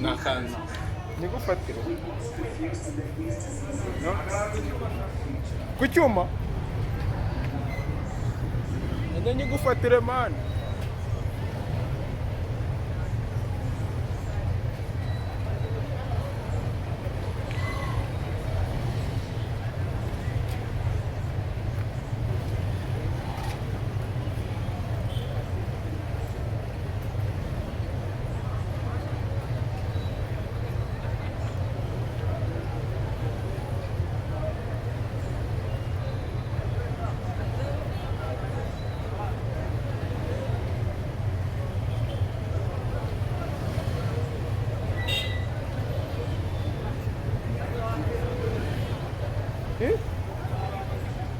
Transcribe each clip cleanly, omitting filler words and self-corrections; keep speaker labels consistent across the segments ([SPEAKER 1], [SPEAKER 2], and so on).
[SPEAKER 1] nakanze
[SPEAKER 2] nigufatire no ku cyuma njye nigufatire mani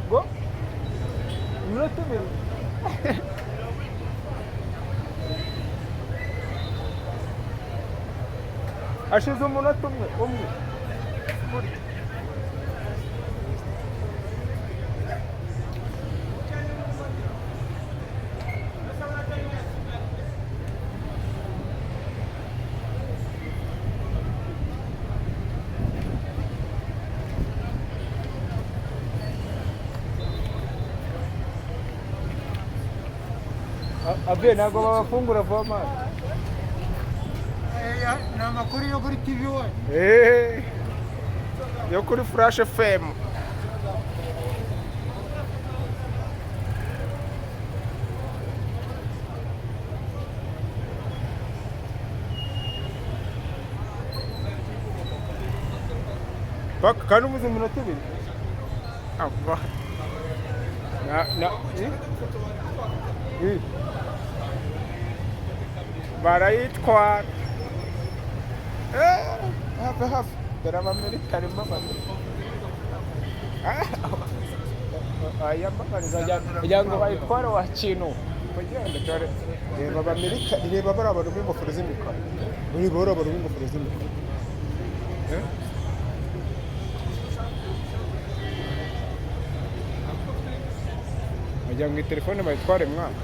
[SPEAKER 2] Go? Iminota ibiri hashize umunota umwe abe ntabwo babafungura vuba amazi
[SPEAKER 3] ni amakuru yo kuri TV we
[SPEAKER 2] yo kuri Flash FM kandi umuze iminota ibiri barayitwara hafi dore abamilitari kugira ngo bayitware wa kintu reba abamilitari reba bari abantu b'ingofero z'imikara reba bari abantu b'ingofero z'imikara wagira ngo iyi telefone bayitware mwana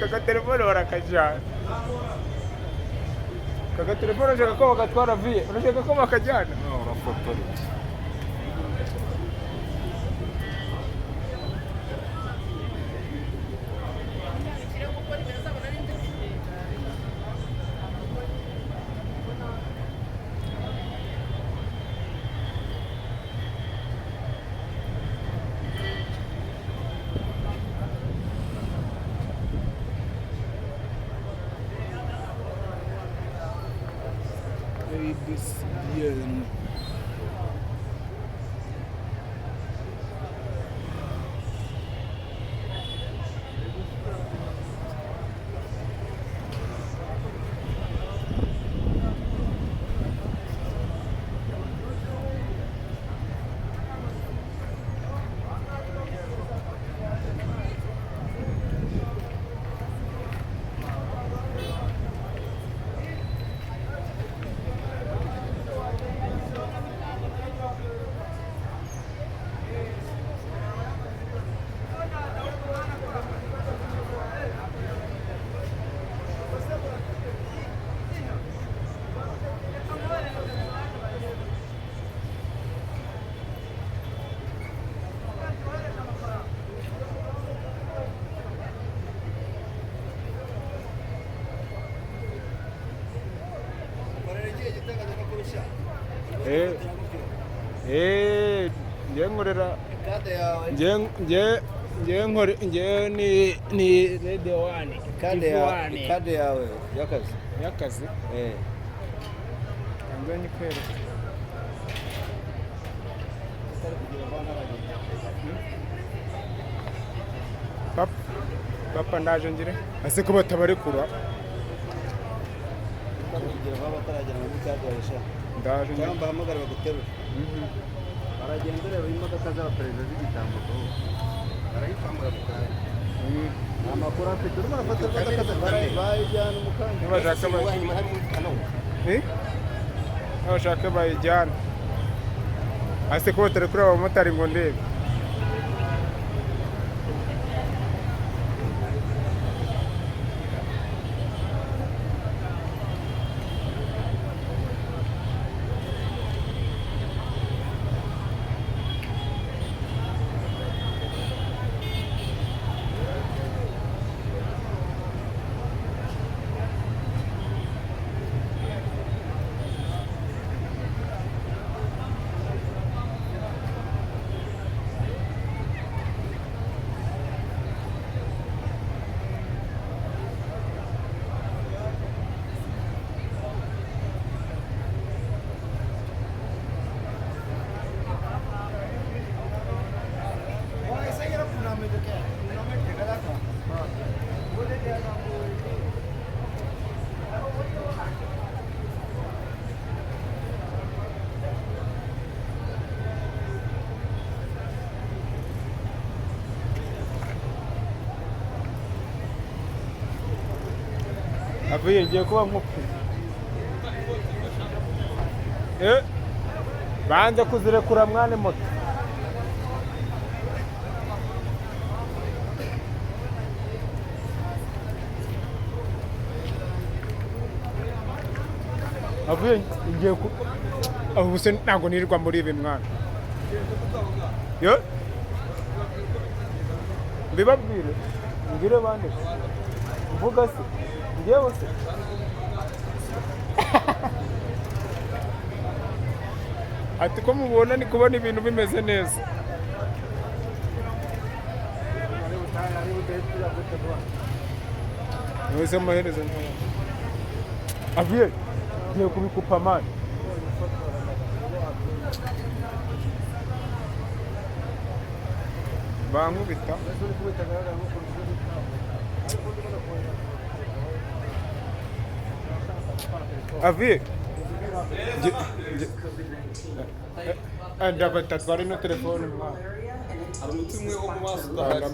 [SPEAKER 2] aka telefone barakajyana aka telefone urashaka ko bagatwara viye urashaka ko bakajyana urafotora bien. Njye nkorera njye ni Radio One
[SPEAKER 3] Kade yawe
[SPEAKER 2] y'akazi kanze nyikwereka papa ndaje ngire ase ko batabarekura ndaje
[SPEAKER 3] cyangwa hamagara baguterura baragenda reba imodoka z'abaperezida z'igitambuko barayipamura bukaya amakuru afite urimo arafata bayijyana umukanya
[SPEAKER 2] bashaka bayijyana ase ko batari kuri abamotari ngo ndebe avuye ngiye kuba nk'uku banze kuzirekura mwane moto avuye ngiye ku aho se ntabwo nirirwa muri ibi mwana yo mbibabwire ngire bande mvuga se ngewe se ati ko mubona ni kubona ibintu bimeze neza wese amaherezo nkaya avuye ngiye kubikupa mani bankubita avuye ndabatatwara ino telefone mwana
[SPEAKER 1] hari umuti umwe wo mu maso udahari